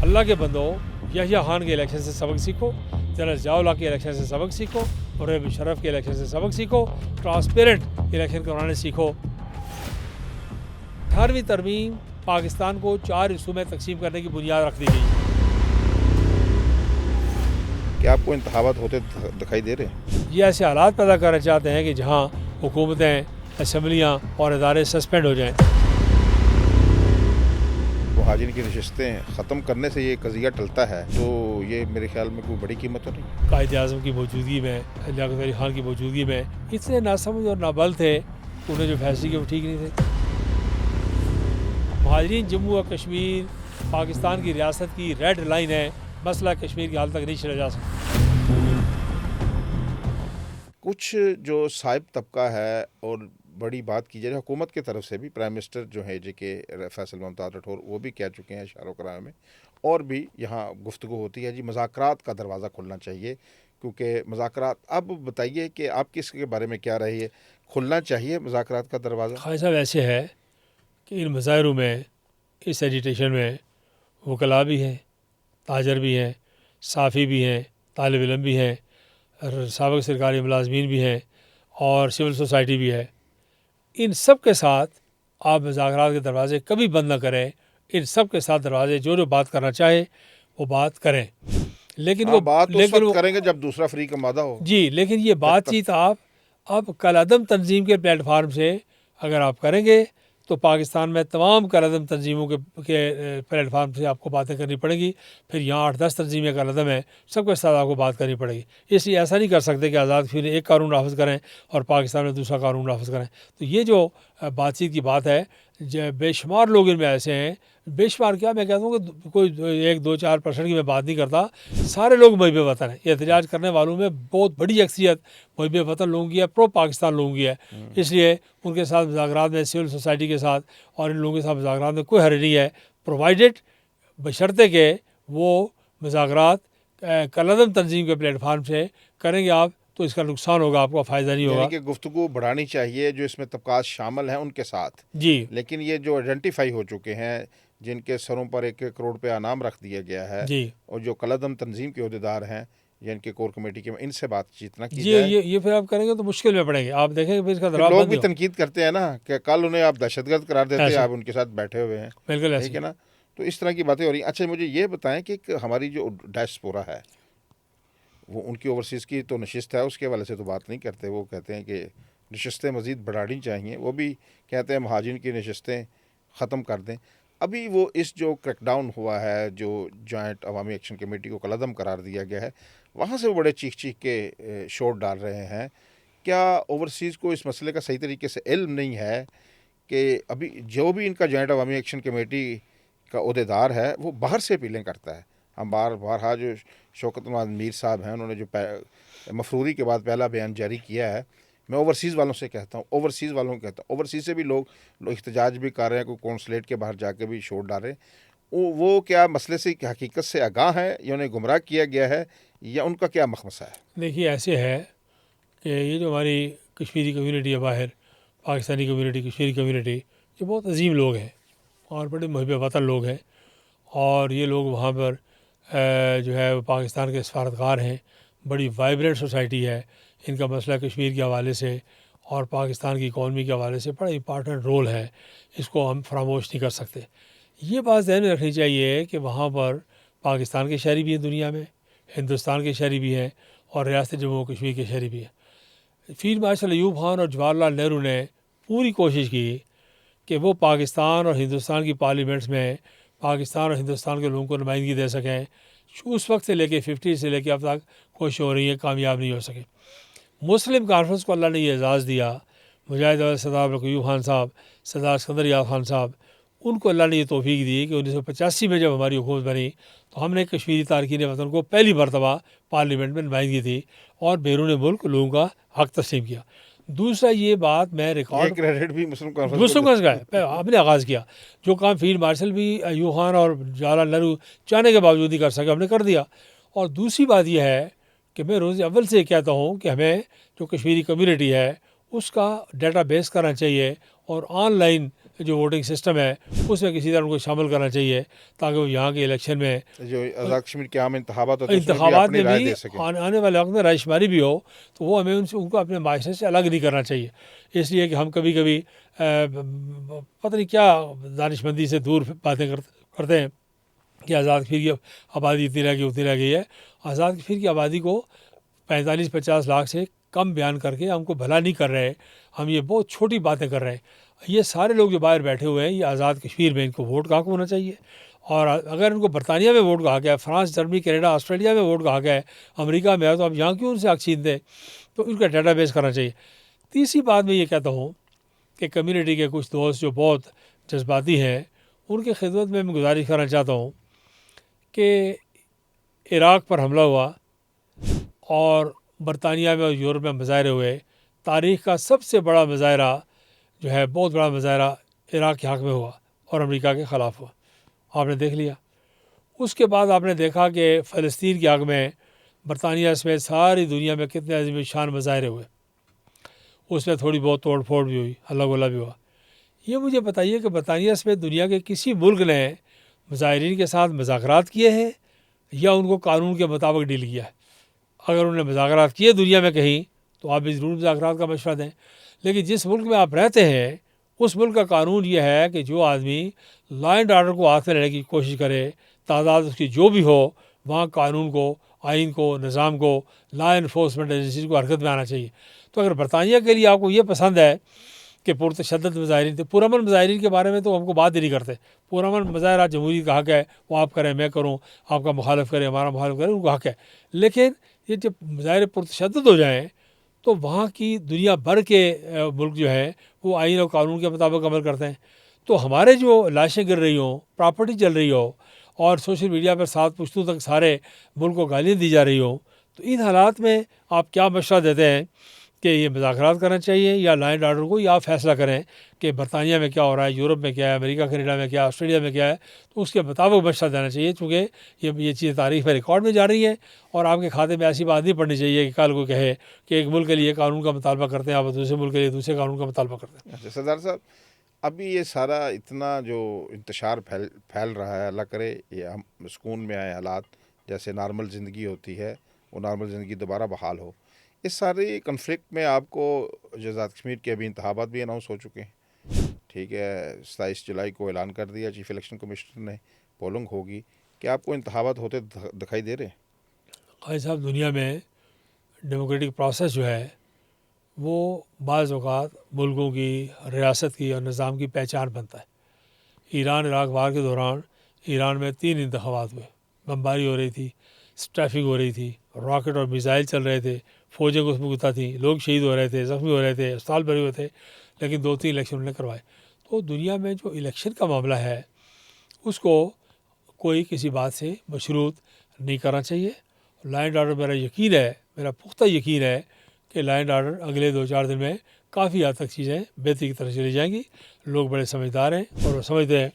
اللہ کے بندو یحییٰ خان کے الیکشن سے سبق سیکھو, جنرل ضیاء اللہ کے الیکشن سے سبق سیکھو, پرویز مشرف کے الیکشن سے سبق سیکھو, ٹرانسپیرنٹ الیکشن کرانے سیکھو. 18ویں ترمیم پاکستان کو 4 حصوں میں تقسیم کرنے کی بنیاد رکھ دی گئی. کیا آپ کو انتخابات ہوتے دکھائی دے رہے ہیں؟ یہ ایسے حالات پیدا کرنا چاہتے ہیں کہ جہاں حکومتیں, اسمبلیاں اور ادارے سسپینڈ ہو جائیں. مہاجرین کی نشستیں ختم کرنے سے یہ قضیہ ٹلتا ہے تو یہ میرے خیال میں کوئی بڑی قیمت تو نہیں. قائد اعظم کی موجودگی میں, لیاقت علی خان کی موجودگی میں اتنے ناسمجھ اور نابل تھے, انہیں جو فیصلے کیے وہ ٹھیک نہیں تھے. مہاجرین جموں و کشمیر پاکستان کی ریاست کی ریڈ لائن ہے, مسئلہ کشمیر کی حال تک نہیں چلا جا سکتا. کچھ جو صاحب طبقہ ہے, اور بڑی بات کی جائے حکومت کی طرف سے بھی, پرائم منسٹر جو ہے جے کے فیصل ممتاز راٹھور وہ بھی کہہ چکے ہیں اشاروں کرام میں, اور بھی یہاں گفتگو ہوتی ہے جی مذاکرات کا دروازہ کھلنا چاہیے. کیونکہ مذاکرات, اب بتائیے کہ آپ کس کے بارے میں کیا رہی ہے, کھلنا چاہیے مذاکرات کا دروازہ؟ خواجہ صاحب ایسے ہے کہ ان مظاہروں میں, اس ایجیٹیشن میں وکلاء بھی ہیں, تاجر بھی ہیں, صحافی بھی ہیں, طالب علم بھی ہیں, سابق سرکاری ملازمین بھی ہیں, اور سول سوسائٹی بھی ہے. ان سب کے ساتھ آپ مذاکرات کے دروازے کبھی بند نہ کریں. ان سب کے ساتھ دروازے جو بات کرنا چاہے وہ بات کریں, لیکن وہ بات اس وقت کریں گے جب دوسرا فریق آمادہ ہو. جی, لیکن یہ بات چیت آپ کالعدم تنظیم کے پلیٹ فارم سے اگر آپ کریں گے تو پاکستان میں تمام کالعدم تنظیموں کے پلیٹ فارم سے آپ کو باتیں کرنی پڑیں گی. پھر یہاں 8-10 تنظیمیں کالعدم ہیں, سب کے ساتھ آپ کو بات کرنی پڑے گی. اس لیے ایسا نہیں کر سکتے کہ آزاد کشمیر ایک قانون نافذ کریں اور پاکستان میں دوسرا قانون نافذ کریں. تو یہ جو بات چیت کی بات ہے, بے شمار لوگ ان میں ایسے ہیں, بے شمار کیا میں کہتا ہوں کہ کوئی 1-2-4% کی میں بات نہیں کرتا, سارے لوگ محب وطن ہیں. یہ احتجاج کرنے والوں میں بہت بڑی اکثریت محب وطن لوگوں کی ہے, پرو پاکستان لوگوں کی ہے. اس لیے ان کے ساتھ مذاکرات میں, سول سوسائٹی کے ساتھ اور ان لوگوں کے ساتھ مذاکرات میں کوئی حرج نہیں ہے, پرووائڈڈ بشرطے کہ وہ مذاکرات کالعدم تنظیم کے پلیٹ فارم سے کریں گے آپ تو اس کا نقصان ہوگا, آپ کو فائدہ نہیں ہوگا. یعنی کہ گفتگو بڑھانی چاہیے جو اس میں طبقات شامل ہیں ان کے ساتھ. جی, لیکن یہ جو آئیڈینٹیفائی ہو چکے ہیں, جن کے سروں پر 1 کروڑ روپیہ انعام رکھ دیا گیا ہے, جی, اور جو کالعدم تنظیم کے عہدیدار ہیں یا ان کے کور کمیٹی کے, ان سے بات چیت نہ کی جی, جائے. یہ پھر آپ کریں گے تو مشکل میں پڑیں گے. آپ دیکھیں کہ پھر اس کا پھر دباؤ لوگ بند بھی ہو. تنقید کرتے ہیں نا کہ کل انہیں آپ دہشت گرد قرار دیتے ہیں, ایسے. آپ ان کے ساتھ بیٹھے ہوئے ہیں. بالکل ٹھیک ہے نا, تو اس طرح کی باتیں ہو رہی ہیں. اچھا مجھے یہ بتائیں کہ ہماری جو ڈائسپورا ہے, وہ ان کی اوورسیز کی تو نشست ہے, اس کے حوالے سے تو بات نہیں کرتے. وہ کہتے ہیں کہ نشستیں مزید بڑھانی چاہیے. وہ بھی کہتے ہیں مہاجرین کی نشستیں ختم کر دیں. ابھی وہ اس جو کریک ڈاؤن ہوا ہے, جو جوائنٹ عوامی ایکشن کمیٹی کو کالعدم قرار دیا گیا ہے, وہاں سے وہ بڑے چیخ کے شور ڈال رہے ہیں. کیا اوورسیز کو اس مسئلے کا صحیح طریقے سے علم نہیں ہے کہ ابھی جو بھی ان کا جوائنٹ عوامی ایکشن کمیٹی کا عہدیدار ہے وہ باہر سے اپیلیں کرتا ہے. ہم بارہا جو شوکت نواز میر صاحب ہیں, انہوں نے جو مفروری کے بعد پہلا بیان جاری کیا ہے, میں اوورسیز والوں سے کہتا ہوں, اوورسیز سے بھی لوگ احتجاج بھی کر رہے ہیں, کوئی کونسلیٹ کے باہر جا کے بھی شور ڈال رہے ہیں. وہ کیا مسئلے سے حقیقت سے آگاہ ہیں یا انہیں گمراہ کیا گیا ہے, یا ان کا کیا مخمصہ ہے؟ دیکھیے ایسے ہے کہ یہ جو ہماری کشمیری کمیونٹی ہے باہر, پاکستانی کمیونٹی, کشمیری کمیونٹی, یہ بہت عظیم لوگ ہیں اور بڑے محب وطن لوگ ہیں. اور یہ لوگ وہاں پر جو ہے وہ پاکستان کے سفارتکار ہیں. بڑی وائبرنٹ سوسائٹی ہے. ان کا مسئلہ کشمیر کے حوالے سے اور پاکستان کی اکانومی کے حوالے سے بڑا امپارٹنٹ رول ہے, اس کو ہم فراموش نہیں کر سکتے. یہ بات ذہن میں رکھنی چاہیے کہ وہاں پر پاکستان کے شہری بھی ہیں دنیا میں, ہندوستان کے شہری بھی ہیں, اور ریاست جموں و کشمیر کے شہری بھی ہیں. فیلڈ مارشل ایوب خان اور جواہر لال نہرو نے پوری کوشش کی کہ وہ پاکستان اور ہندوستان کی پارلیمنٹس میں پاکستان اور ہندوستان کے لوگوں کو نمائندگی دے سکیں. اس وقت سے لے کے 50 سے لے کے اب تک کوشش ہو رہی ہے, کامیاب نہیں ہو سکے. مسلم کانفرنس کو اللہ نے یہ اعزاز دیا, مجاہد سردار ایوب خان صاحب, سردار اسکندر یاد خان صاحب, ان کو اللہ نے یہ توفیق دی کہ 1985 میں جب ہماری حکومت بنی تو ہم نے کشمیری تارکین وطن کو پہلی مرتبہ پارلیمنٹ میں نمائندگی دی اور بیرون ملک لوگوں کا حق تسلیم کیا. دوسرا یہ بات میں ریکارڈ کریڈٹ بھی مسلم کانفرنس کا ہے, ہم نے آغاز کیا. جو کام فیلڈ مارشل بھی ایوب خان اور جواہر لال نہرو چاہنے کے باوجود نہیں کر سکے, ہم نے کر دیا. اور دوسری بات یہ ہے کہ میں روز اول سے کہتا ہوں کہ ہمیں جو کشمیری کمیونٹی ہے اس کا ڈیٹا بیس کرنا چاہیے اور آن لائن جو ووٹنگ سسٹم ہے اس میں کسی طرح ان کو شامل کرنا چاہیے تاکہ وہ یہاں کے الیکشن میں جو آزاد کشمیر کے عام انتخابات ہوتے ہیں انتخابات میں رائے بھی دے سکیں. آنے والے وقت میں رائے شماری بھی ہو تو وہ ہمیں ان کو اپنے معاشرے سے الگ نہیں کرنا چاہیے. اس لیے کہ ہم کبھی کبھی پتہ نہیں کیا دانش مندی سے دور باتیں کرتے ہیں کہ آزاد کشمیر کی آبادی اتنی رہ گئی ہے. آزاد کشمیر کی آبادی کو 45-50 لاکھ سے کم بیان کر کے ہم کو بھلا نہیں کر رہے. ہم یہ بہت چھوٹی باتیں کر رہے ہیں. یہ سارے لوگ جو باہر بیٹھے ہوئے ہیں یہ آزاد کشمیر میں ان کو ووٹ کا حق ہونا چاہیے. اور اگر ان کو برطانیہ میں ووٹ کہا گیا ہے، فرانس، جرمنی، کینیڈا، آسٹریلیا میں ووٹ کہا گیا ہے، امریکہ میں ہے، تو اب یہاں کیوں ان سے حق چھین دیں؟ تو ان کا ڈیٹا بیس کرنا چاہیے. تیسری بات میں یہ کہتا ہوں کہ کمیونٹی کے کچھ دوست جو بہت جذباتی ہیں ان کی خدمت میں گزارش کرنا چاہتا ہوں کہ عراق پر حملہ ہوا اور برطانیہ میں اور یورپ میں مظاہرے ہوئے. تاریخ کا سب سے بڑا مظاہرہ جو ہے، بہت بڑا مظاہرہ عراق کے حق میں ہوا اور امریکہ کے خلاف ہوا. آپ نے دیکھ لیا. اس کے بعد آپ نے دیکھا کہ فلسطین کے حق میں برطانیہ سمیت ساری دنیا میں کتنے عظیم شان مظاہرے ہوئے. اس میں تھوڑی بہت توڑ پھوڑ بھی ہوئی، ہلا گلا بھی ہوا. یہ مجھے بتائیے کہ برطانیہ سمیت دنیا کے کسی ملک نے مظاہرین کے ساتھ مذاکرات کیے ہیں یا ان کو قانون کے مطابق ڈیل کیا ہے؟ اگر انہوں نے مذاکرات کیے دنیا میں کہیں تو آپ بھی ضرور مذاکرات کا مشورہ دیں. لیکن جس ملک میں آپ رہتے ہیں اس ملک کا قانون یہ ہے کہ جو آدمی لا اینڈ آرڈر کو ہاتھ میں لینے کی کوشش کرے، تعداد اس کی جو بھی ہو، وہاں قانون کو، آئین کو، نظام کو، لا انفورسمنٹ ایجنسیز کو حرکت میں آنا چاہیے. تو اگر برطانیہ کے لیے آپ کو یہ پسند ہے کہ پرتشدد مظاہرین تھے، پرامن مظاہرین کے بارے میں تو ہم کو بات ہی نہیں کرتے. پرامن مظاہرہ جمہوریت کا حق ہے، وہ آپ کریں، میں کروں، آپ کا مخالف کرے، ہمارا مخالف کرے، ان کو حق ہے. لیکن یہ جب مظاہرے پرتشدد ہو جائیں تو وہاں کی دنیا بھر کے ملک جو ہے وہ آئین اور قانون کے مطابق عمل کرتے ہیں. تو ہمارے جو لاشیں گر رہی ہوں، پراپرٹی چل رہی ہو اور سوشل میڈیا پر 7 پشتوں تک سارے ملک کو گالیاں دی جا رہی ہوں، تو ان حالات میں آپ کیا مشورہ دیتے ہیں کہ یہ مذاکرات کرنا چاہیے یا لا اینڈ آرڈر کو، یا آپ فیصلہ کریں کہ برطانیہ میں کیا ہو رہا ہے، یورپ میں کیا ہے، امریکہ کینیڈا میں کیا ہے، آسٹریلیا میں کیا ہے، تو اس کے مطابق مشورہ دینا چاہیے. چونکہ یہ چیزیں تاریخ میں ریکارڈ میں جا رہی ہیں اور آپ کے کھاتے میں ایسی بات نہیں پڑنی چاہیے کہ کل کو کہے کہ ایک ملک کے لیے قانون کا مطالبہ کرتے ہیں آپ دوسرے ملک کے لیے دوسرے قانون کا مطالبہ کرتے ہیں. اچھا سردار صاحب، ابھی یہ سارا اتنا جو انتشار پھیل رہا ہے، اللہ کرے یہ ہم سکون میں آئے، حالات جیسے نارمل زندگی ہوتی ہے وہ نارمل زندگی دوبارہ بحال ہو. اس سارے کنفلکٹ میں آپ کو جو آزاد کشمیر کے ابھی انتخابات بھی اناؤنس ہو چکے ہیں، ٹھیک ہے، 27 جولائی کو اعلان کر دیا چیف الیکشن کمشنر نے، پولنگ ہوگی. کیا آپ کو انتخابات ہوتے دکھائی دے رہے ہیں؟ قائد صاحب، دنیا میں ڈیموکریٹک پروسیس جو ہے وہ بعض اوقات ملکوں کی، ریاست کی اور نظام کی پہچان بنتا ہے. ایران عراق وار کے دوران ایران میں 3 انتخابات ہوئے، بمباری ہو رہی تھی، اسٹریفنگ ہو رہی تھی، راکٹ اور میزائل چل رہے تھے، فوجیں اس میں گتا تھیں، لوگ شہید ہو رہے تھے، زخمی ہو رہے تھے، اسپتال بھرے ہوئے تھے، لیکن 2-3 الیکشن انہوں نے کروائے. تو دنیا میں جو الیکشن کا معاملہ ہے اس کو کوئی کسی بات سے مشروط نہیں کرنا چاہیے. لا اینڈ آرڈر، میرا یقین ہے، میرا پختہ یقین ہے کہ لا اینڈ آرڈر اگلے 2-4 دن میں کافی حد تک چیزیں بہتری کی طرف چلی جائیں گی. لوگ بڑے سمجھدار ہیں اور وہ سمجھتے ہیں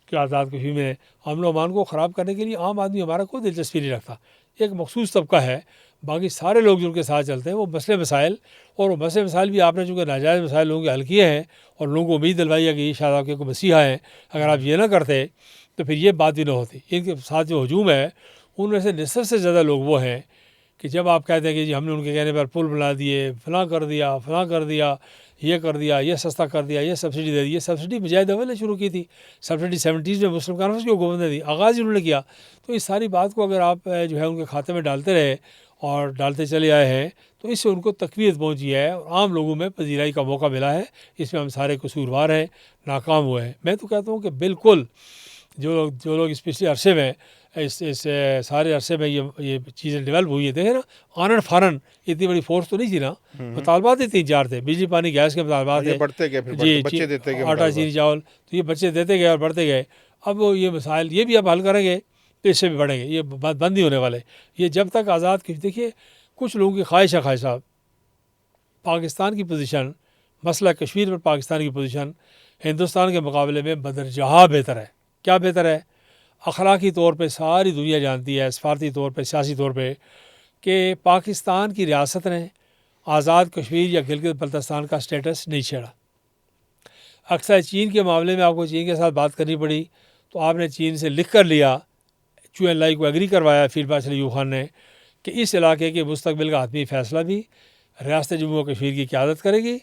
کہ آزاد کشمیر میں امن و امان کو خراب کرنے کے لیے عام آدمی ہمارا کوئی دلچسپی نہیں رکھتا. ایک مخصوص طبقہ ہے، باقی سارے لوگ جو ان کے ساتھ چلتے ہیں وہ مسئلے مسائل، اور وہ مسئلے مسائل بھی آپ نے چونکہ ناجائز مسائل لوگوں کے حل کیے ہیں اور لوگوں کو امید دلوائی ہے کہ یہ شاید آپ کے کوئی مسیحا ہیں، اگر آپ یہ نہ کرتے تو پھر یہ بات بھی نہ ہوتی. ان کے ساتھ جو ہجوم ہے ان میں سے نصف سے زیادہ لوگ وہ ہیں کہ جب آپ کہتے ہیں کہ جی ہم نے ان کے کہنے پر پل بنا دیے، فلاں کر دیا، فلاں کر دیا، یہ کر دیا، یہ سستا کر دیا، یہ سبسڈی دے دی. یہ سبسڈی مجاہد اول نے شروع کی تھی، سبسڈی 70s میں مسلم کانفرنس کی حکومت نے دی، آغاز ہی انہوں نے کیا. تو اس ساری بات کو اگر آپ جو ہے ان کے کھاتے میں ڈالتے رہے اور ڈالتے چلے آئے ہیں تو اس سے ان کو تقویت پہنچی ہے اور عام لوگوں میں پذیرائی کا موقع ملا ہے. اس میں ہم سارے قصوروار ہیں، ناکام ہوئے ہیں. میں تو کہتا ہوں کہ بالکل جو لوگ اس پچھلے عرصے میں اس سارے عرصے میں یہ چیزیں ڈیولپ ہوئی ہیں، دیکھیں نا، آنن فارن اتنی بڑی فورس تو نہیں تھی نا، مطالبات ہی 3-4 تھے، بجلی پانی گیس کے مطالبات یہ تھے، بڑھتے گئے، پھر جی بچے دیتے گئے، آٹا چینی چاول، تو یہ بچے دیتے گئے اور بڑھتے گئے. اب وہ یہ مسائل یہ بھی اب حل کریں گے تو اس سے بھی بڑھیں گے، یہ بند نہیں ہونے والے. یہ جب تک آزاد دیکھیے کچھ لوگوں کی خواہش ہے، خواہش صاحب، پاکستان کی پوزیشن، مسئلہ کشمیر پر پاکستان کی پوزیشن ہندوستان کے مقابلے میں بدرجہ بہتر ہے. کیا بہتر ہے؟ اخلاقی طور پہ ساری دنیا جانتی ہے، سفارتی طور پہ، سیاسی طور پہ، کہ پاکستان کی ریاست نے آزاد کشمیر یا گلگت بلتستان کا سٹیٹس نہیں چھیڑا. اکثر چین کے معاملے میں آپ کو چین کے ساتھ بات کرنی پڑی تو آپ نے چین سے لکھ کر لیا، چو این لائی کو ایگری کروایا فیلڈ مارشل ایوب خان نے کہ اس علاقے کے مستقبل کا حتمی فیصلہ بھی ریاست جموں و کشمیر کی قیادت کرے گی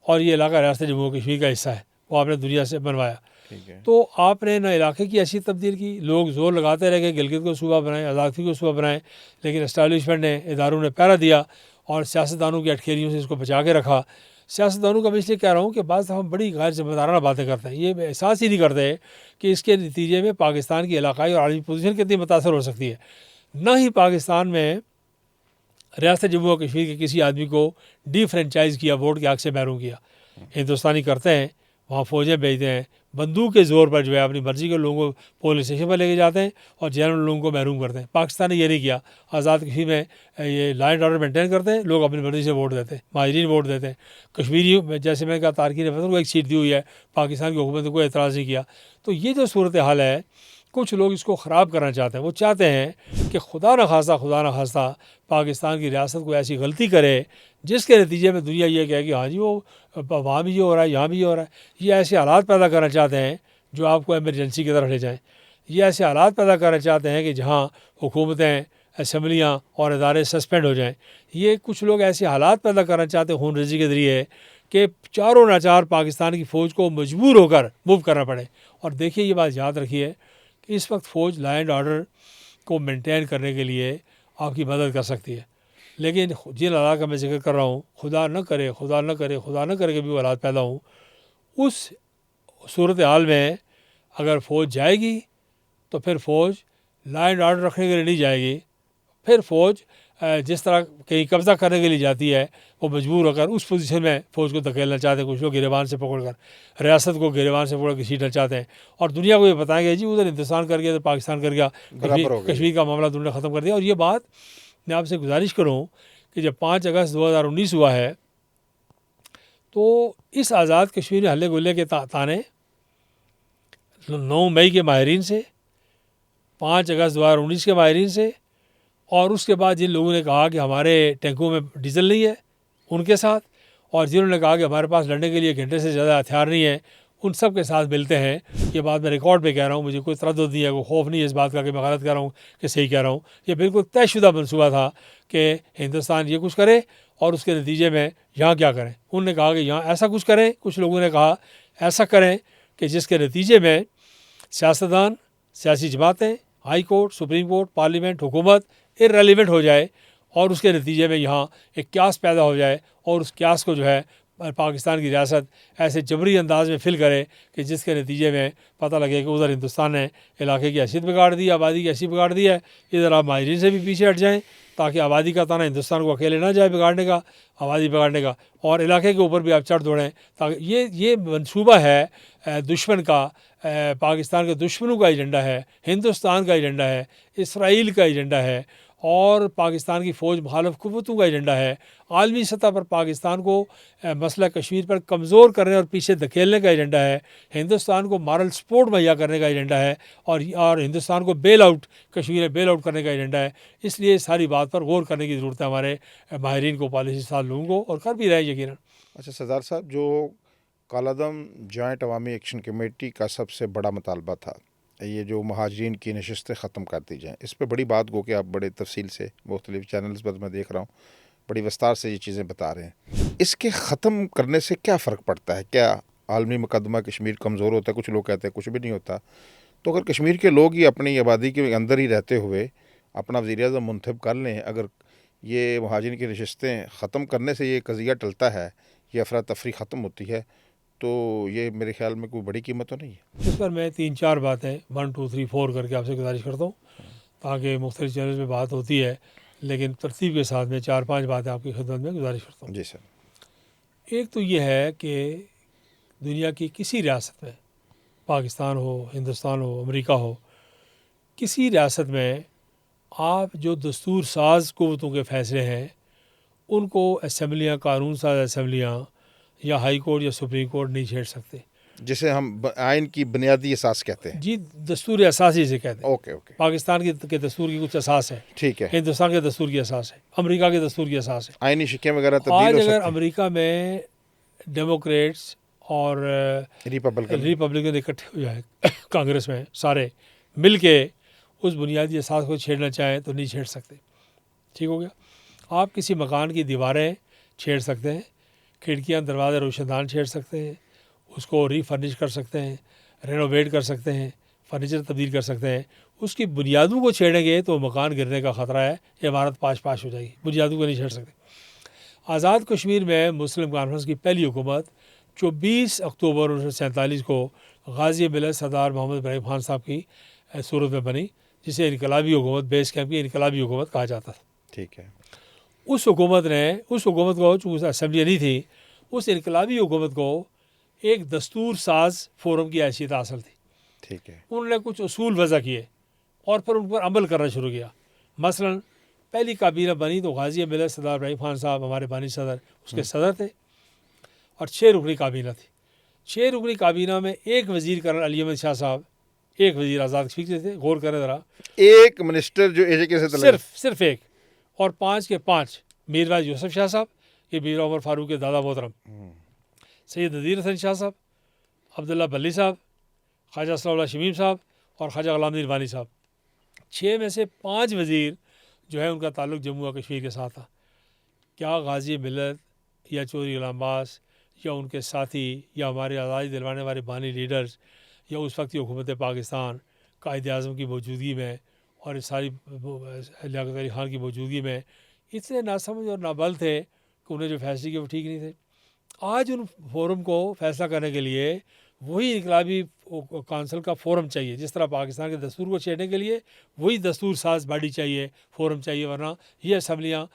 اور یہ علاقہ ریاست جموں و کشمیر کا حصہ ہے، وہ آپ نے دنیا سے بنوایا۔ ٹھیک ہے، تو آپ نے نہ علاقے کی ایسی تبدیل کی، لوگ زور لگاتے رہ گئے گلگت کو صوبہ بنائیں، آزادی کو صوبہ بنائیں، لیکن اسٹیبلشمنٹ نے، اداروں نے پہرا دیا اور سیاستدانوں کی اٹکھیریوں سے اس کو بچا کے رکھا۔ سیاستدانوں کا میں اس لیے کہہ رہا ہوں کہ بعض دفعہ ہم بڑی غیر ذمہ دارانہ باتیں کرتے ہیں، یہ احساس ہی نہیں کرتے کہ اس کے نتیجے میں پاکستان کی علاقائی اور عالمی پوزیشن کتنی متاثر ہو سکتی ہے۔ نہ ہی پاکستان میں ریاست جموں و کشمیر کے کسی آدمی کو ڈی فرینچائز کیا، ووٹ کے حق سے محروم کیا۔ ہندوستانی کرتے ہیں، وہاں فوجیں بھیجتے ہیں، بندوق کے زور پر جو ہے اپنی مرضی کے لوگوں کو پولیس اسٹیشن پر لے کے جاتے ہیں اور جنرل لوگوں کو محروم کرتے ہیں۔ پاکستان نے یہ نہیں کیا، آزاد کشمیر میں یہ لا اینڈ آرڈر مینٹین کرتے ہیں، لوگ اپنی مرضی سے ووٹ دیتے ہیں، مہاجرین ووٹ دیتے ہیں۔ کشمیری جیسے میں نے کہا تارکین وطن کو ایک سیٹ دی ہوئی ہے، پاکستان کی حکومت نے کوئی اعتراض نہیں کیا۔ تو یہ جو صورتحال ہے، کچھ لوگ اس کو خراب کرنا چاہتے ہیں، وہ چاہتے ہیں کہ خدا نخواستہ پاکستان کی ریاست کو ایسی غلطی کرے جس کے نتیجے میں دنیا یہ کہے کہ ہاں جی وہ وہاں بھی یہ ہو رہا ہے، یہاں بھی یہ ہو رہا ہے۔ یہ ایسے حالات پیدا کرنا چاہتے ہیں جو آپ کو ایمرجنسی کی طرف لے جائیں۔ یہ ایسے حالات پیدا کرنا چاہتے ہیں کہ جہاں حکومتیں، اسمبلیاں اور ادارے سسپینڈ ہو جائیں۔ یہ کچھ لوگ ایسے حالات پیدا کرنا چاہتے ہیں خون ریزی کے ذریعے کہ چاروں ناچار پاکستان کی فوج کو مجبور ہو کر موو کرنا پڑے۔ اور دیکھیے یہ بات یاد رکھیے کہ اس وقت فوج لا اینڈ آرڈر کو مینٹین کرنے کے لیے آپ کی مدد کر سکتی ہے، لیکن جن حالات کا میں ذکر کر رہا ہوں، خدا نہ کرے کہ بھی وہ حالات پیدا ہوں، اس صورتحال میں اگر فوج جائے گی تو پھر فوج لا اینڈ آرڈر رکھنے کے لیے نہیں جائے گی، پھر فوج جس طرح کہیں قبضہ کرنے کے لیے جاتی ہے، وہ مجبور ہو کر اس پوزیشن میں فوج کو دھکیلنا چاہتے ہیں۔ کچھ لوگ گریبان سے پکڑ کر ریاست کو گریبان سے پکڑ کے گھسیٹنا چاہتے ہیں اور دنیا کو یہ بتائیں گے جی ادھر ہندوستان کر گیا تو پاکستان کر گیا، کشمیر کا معاملہ دنیا نے ختم کر دیا۔ اور یہ بات میں آپ سے گزارش کروں کہ جب 5 اگست 2019 ہوا ہے تو اس آزاد کشمیر میں ہلے گلے کے تانے 9 مئی کے ماہرین سے، 5 اگست 2019 کے ماہرین سے، اور اس کے بعد جن لوگوں نے کہا کہ ہمارے ٹینکوں میں ڈیزل نہیں ہے ان کے ساتھ، اور جنہوں نے کہا کہ ہمارے پاس لڑنے کے لیے گھنٹے سے زیادہ ہتھیار نہیں ہے، ان سب کے ساتھ ملتے ہیں۔ یہ بات میں ریکارڈ پہ کہہ رہا ہوں، مجھے کوئی تردد نہیں ہے، کوئی خوف نہیں ہے اس بات کا کہ میں غلط کہہ رہا ہوں کہ صحیح کہہ رہا ہوں۔ یہ بالکل طے شدہ منصوبہ تھا کہ ہندوستان یہ کچھ کرے اور اس کے نتیجے میں یہاں کیا کریں۔ انہوں نے کہا کہ یہاں ایسا کچھ کریں، کچھ لوگوں نے کہا ایسا کریں کہ جس کے نتیجے میں سیاستدان، سیاسی جماعتیں، high court, supreme court, parliament, حکومت ارریلیونٹ ہو جائے اور اس کے نتیجے میں یہاں ایک قیاس پیدا ہو جائے اور اس قیاس کو جو ہے پاکستان کی ریاست ایسے جبری انداز میں فل کرے کہ جس کے نتیجے میں پتہ لگے کہ ادھر ہندوستان نے علاقے کی حیثیت بگاڑ دی، آبادی کی حیثیت بگاڑ دی ہے، ادھر آپ ماہرین سے بھی پیچھے ہٹ جائیں تاکہ آبادی کا تانا ہندوستان کو اکیلے نہ جائے بگاڑنے کا، آبادی بگاڑنے کا، اور علاقے کے اوپر بھی آپ چڑھ دوڑیں تاکہ یہ منصوبہ ہے دشمن کا، پاکستان کے دشمنوں کا ایجنڈا ہے، ہندوستان کا ایجنڈا ہے، اسرائیل کا ایجنڈا ہے اور پاکستان کی فوج مخالف قوتوں کا ایجنڈا ہے۔ عالمی سطح پر پاکستان کو مسئلہ کشمیر پر کمزور کرنے اور پیچھے دھکیلنے کا ایجنڈا ہے، ہندوستان کو مارل سپورٹ مہیا کرنے کا ایجنڈا ہے، اور ہندوستان کو بیل آؤٹ، کشمیر میں بیل آؤٹ کرنے کا ایجنڈا ہے۔ اس لیے ساری بات پر غور کرنے کی ضرورت ہے ہمارے ماہرین کو، پالیسی ساز لوگوں کو، اور کر بھی رہے ہیں یقیناً۔ اچھا سردار صاحب، جو کالعدم جوائنٹ عوامی ایکشن کمیٹی کا سب سے بڑا مطالبہ تھا یہ جو مہاجرین کی نشستیں ختم کر دی جائیں، اس پہ بڑی بات گو کہ آپ بڑے تفصیل سے مختلف چینلز پر میں دیکھ رہا ہوں بڑی وستار سے یہ چیزیں بتا رہے ہیں، اس کے ختم کرنے سے کیا فرق پڑتا ہے؟ کیا عالمی مقدمہ کشمیر کمزور ہوتا ہے؟ کچھ لوگ کہتے ہیں کچھ بھی نہیں ہوتا۔ تو اگر کشمیر کے لوگ ہی اپنی آبادی کے اندر ہی رہتے ہوئے اپنا وزیر اعظم منتخب کر لیں، اگر یہ مہاجرین کی نشستیں ختم کرنے سے یہ قضیہ ٹلتا ہے، یہ افراتفری ختم ہوتی ہے، تو یہ میرے خیال میں کوئی بڑی قیمت تو نہیں ہے۔ اس پر میں 3-4 باتیں 1 2 3 4 کر کے آپ سے گزارش کرتا ہوں تاکہ مختلف چینلز میں بات ہوتی ہے، لیکن ترتیب کے ساتھ میں 4-5 باتیں آپ کی خدمت میں گزارش کرتا ہوں۔ جی سر۔ ایک تو یہ ہے کہ دنیا کی کسی ریاست میں، پاکستان ہو، ہندوستان ہو، امریکہ ہو، کسی ریاست میں آپ جو دستور ساز قوتوں کے فیصلے ہیں ان کو اسمبلیاں، قانون ساز اسمبلیاں یا ہائی کورٹ یا سپریم کورٹ نہیں چھیڑ سکتے، جسے ہم آئین کی بنیادی اساس کہتے ہیں۔ جی، دستور اساسی سے کہتے ہیں۔ اوکے اوکے، پاکستان کے دستور کی کچھ اساس ہے، ٹھیک ہے، ہندوستان کے دستور کی اساس ہے، امریکہ کے دستور کی اساس ہے۔ آئینی شکیں وغیرہ تبدیل آج ہو اگر سکتی ہیں۔ امریکہ میں ڈیموکریٹس اور ریپبلکن اکٹھے ہو جائیں کانگریس میں سارے مل کے اس بنیادی احساس کو چھیڑنا چاہیں تو نہیں چھیڑ سکتے. ٹھیک ہو گیا. آپ کسی مکان کی دیواریں چھیڑ سکتے ہیں, کھڑکیاں دروازے روشن دان چھیڑ سکتے ہیں, اس کو ری فرنش کر سکتے ہیں, رینوویٹ کر سکتے ہیں, فرنیچر تبدیل کر سکتے ہیں. اس کی بنیادوں کو چھیڑیں گے تو مکان گرنے کا خطرہ ہے, عمارت پاش ہو جائے گی. بنیادوں کو نہیں چھیڑ سکتے. آزاد کشمیر میں مسلم کانفرنس کی پہلی حکومت 24 اکتوبر 1947 کو غازی ملت سردار محمد ابراہیم خان صاحب کی صورت میں بنی, جسے انقلابی حکومت, بیس کیمپ کی انقلابی حکومت کہا جاتا تھا. ٹھیک ہے. اس حکومت کو چونکہ اسمبلی نہیں تھی, اس انقلابی حکومت کو ایک دستور ساز فورم کی حیثیت حاصل تھی. ٹھیک ہے. انہوں نے کچھ اصول وضع کیے اور پھر ان پر عمل کرنا شروع کیا. مثلا پہلی کابینہ بنی تو غازی ملت سردار ابراہیم خان صاحب ہمارے بانی صدر اس کے صدر تھے, اور 6 رکنی کابینہ تھی. 6 رکنی کابینہ میں ایک وزیر کرنل علی احمد شاہ صاحب, ایک وزیر آزاد کشمیر تھے. غور کریں ذرا, ایک منسٹر جو ایجے سے صرف ایک, اور 5 کے 5 میرواز یوسف شاہ صاحب, یہ میر عمر فاروق کے دادا محترم, سید نذیر حسن شاہ صاحب, عبداللہ بلی صاحب, خواجہ صلی اللہ شمیم صاحب اور خواجہ غلام الدین وانی صاحب. 6 میں سے 5 وزیر جو ہے ان کا تعلق جموں و کشمیر کے ساتھ تھا. کیا غازی ملت یا چودھری غلام عباس یا ان کے ساتھی یا ہمارے آزادی دلوانے والے بانی لیڈرز یا اس وقت کی حکومت پاکستان قائد اعظم کی موجودگی میں اور اس ساری لیاقت علی خان کی موجودگی میں اتنے ناسمجھ اور نابل تھے کہ انہیں جو فیصلے کیے وہ ٹھیک نہیں تھے؟ آج ان فورم کو فیصلہ کرنے کے لیے وہی انقلابی کونسل کا فورم چاہیے. جس طرح پاکستان کے دستور کو چھیڑنے کے لیے وہی دستور ساز باڈی چاہیے, فورم چاہیے, ورنہ یہ اسمبلیاں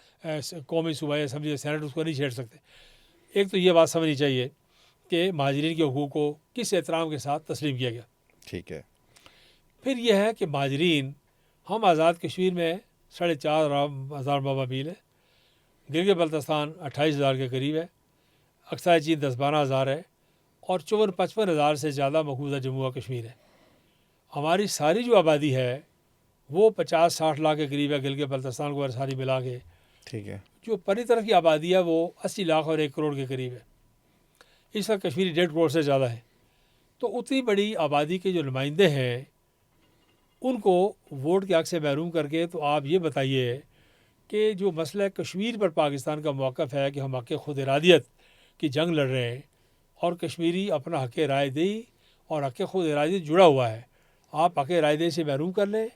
قومی صوبائی اسمبلی سینٹ اس کو نہیں چھیڑ سکتے. ایک تو یہ بات سمجھنی چاہیے کہ مہاجرین کے حقوق کو کس احترام کے ساتھ تسلیم کیا گیا. ٹھیک ہے. پھر یہ ہے کہ مہاجرین, ہم آزاد کشمیر میں 4,500 مربع میل ہے, گلگت بلتستان 28,000 کے قریب ہے, اقصی چین 10-12 ہزار ہے, اور 54-55 ہزار سے زیادہ مقبوضہ جموں و کشمیر ہے. ہماری ساری جو آبادی ہے وہ 50-60 لاکھ کے قریب ہے, گلگت بلتستان کو ساری ملا کے. ٹھیک ہے. جو پری طرف کی آبادی ہے وہ 80 لاکھ اور 1 کروڑ کے قریب ہے. اس وقت کشمیری 1.5 کروڑ سے زیادہ ہے. تو اتنی بڑی آبادی کے جو نمائندے ہیں ان کو ووٹ کے حق سے محروم کر کے, تو آپ یہ بتائیے کہ جو مسئلہ کشمیر پر پاکستان کا موقف ہے کہ ہم حق خود ارادیت کی جنگ لڑ رہے ہیں, اور کشمیری اپنا حق رائے دہی اور حق خود ارادیت جڑا ہوا ہے. آپ حق رائے دہی سے محروم کر لیں,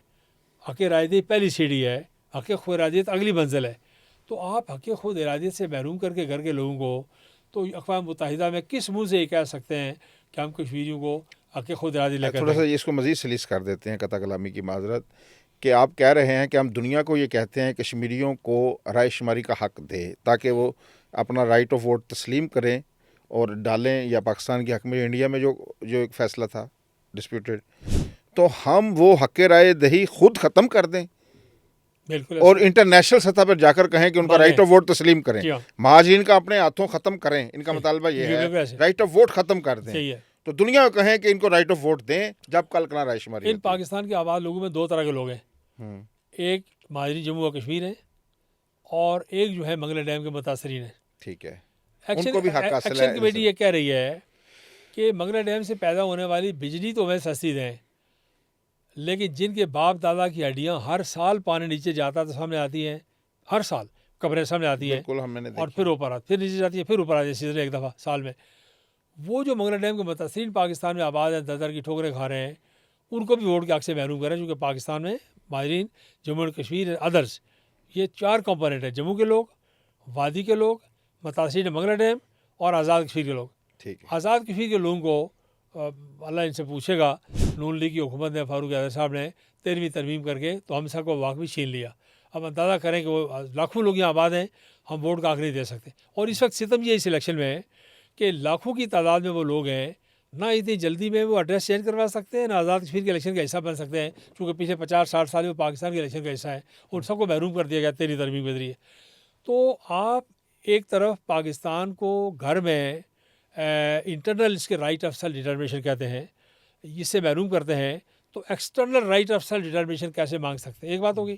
حق رائے دہی پہلی سیڑھی ہے, حق خود ارادیت اگلی منزل ہے. تو آپ حق خود ارادیت سے محروم کر کے گھر کے لوگوں کو, تو اقوام متحدہ میں کس منہ سے یہ کہہ سکتے ہیں کہ ہم کشمیریوں کو حق خود ارادی لے کر تھوڑا سا اس کو مزید سلیس کر دیتے ہیں, قطع کلامی کی معذرت, کہ آپ کہہ رہے ہیں کہ ہم دنیا کو یہ کہتے ہیں کشمیریوں کو رائے شماری کا حق دے تاکہ وہ اپنا رائٹ آف ووٹ تسلیم کریں اور ڈالیں, یا پاکستان کے حق میں انڈیا میں جو ایک فیصلہ تھا ڈسپیوٹیڈ, تو ہم وہ حق رائے دہی خود ختم کر دیں بالکل, اور انٹرنیشنل سطح پر جا کر کہیں کہ ان کا رائٹ آف ووٹ تسلیم کریں. مہاجرین کا اپنے ہاتھوں ختم کریں, ان کا مطالبہ یہ ہے رائٹ آف ووٹ ختم کر دیں. تو دنیا کو کہیں کہ ان کو رائٹ آف ووٹ دیں جب کل کنا رائے شماری. ان پاکستان کے آباد لوگوں میں 2 طرح کے لوگ ہیں, ایک مہاجرین جموں و کشمیر ہیں اور ایک جو ہے منگلا ڈیم کے متاثرین ہیں. ٹھیک ہے. ایکشن کمیٹی یہ کہہ رہی ہے کہ منگلا ڈیم سے پیدا ہونے والی بجلی تو ہمیں سستی دیں, لیکن جن کے باپ دادا کی ہڈیاں ہر سال پانی نیچے جاتا تو سامنے آتی ہیں, ہر سال قبریں سامنے آتی ہیں, اور پھر اوپر آتی, پھر نیچے جاتی ہے, پھر اوپر آتی ہے سیزن ایک دفعہ سال میں. وہ جو منگلا ڈیم کے متاثرین پاکستان میں آباد ہیں, در کی ٹھوکریں کھا رہے ہیں, ان کو بھی ووٹ کے حق سے محروم کریں, چونکہ پاکستان میں مہاجرین جموں و کشمیر ادرس یہ 4 کمپوننٹ ہیں, جموں کے لوگ, وادی کے لوگ, متاثرین منگلا ڈیم اور آزاد کشمیر کے لوگ. آزاد کشمیر کے لوگوں کو اللہ ان سے پوچھے گا, نون لیگ کی حکومت نے, فاروق اعظم صاحب نے 13ویں ترمیم کر کے تو ہم سب کو واقع بھی چھین لیا. اب اندازہ کریں کہ وہ لاکھوں لوگ یہاں آباد ہیں, ہم ووٹ کا حق نہیں دے سکتے. اور اس وقت ستم یہ اس الیکشن میں ہے کہ لاکھوں کی تعداد میں وہ لوگ ہیں, نہ اتنی جلدی میں وہ ایڈریس چینج کروا سکتے ہیں, نہ آزاد کشمیر کے الیکشن کا حصہ بن سکتے ہیں, چونکہ پچھلے 50-60 سال میں وہ پاکستان کے الیکشن کا حصہ ہے, اور سب کو محروم کر دیا گیا 13ویں ترمیم کے ذریعے. تو آپ ایک طرف پاکستان کو گھر میں انٹرنل اس کے رائٹ آف سیلف ڈٹرمنیشن کہتے ہیں, اس سے محروم کرتے ہیں, تو external right of self determination کیسے مانگ سکتے ہیں؟ ایک بات ہوگی.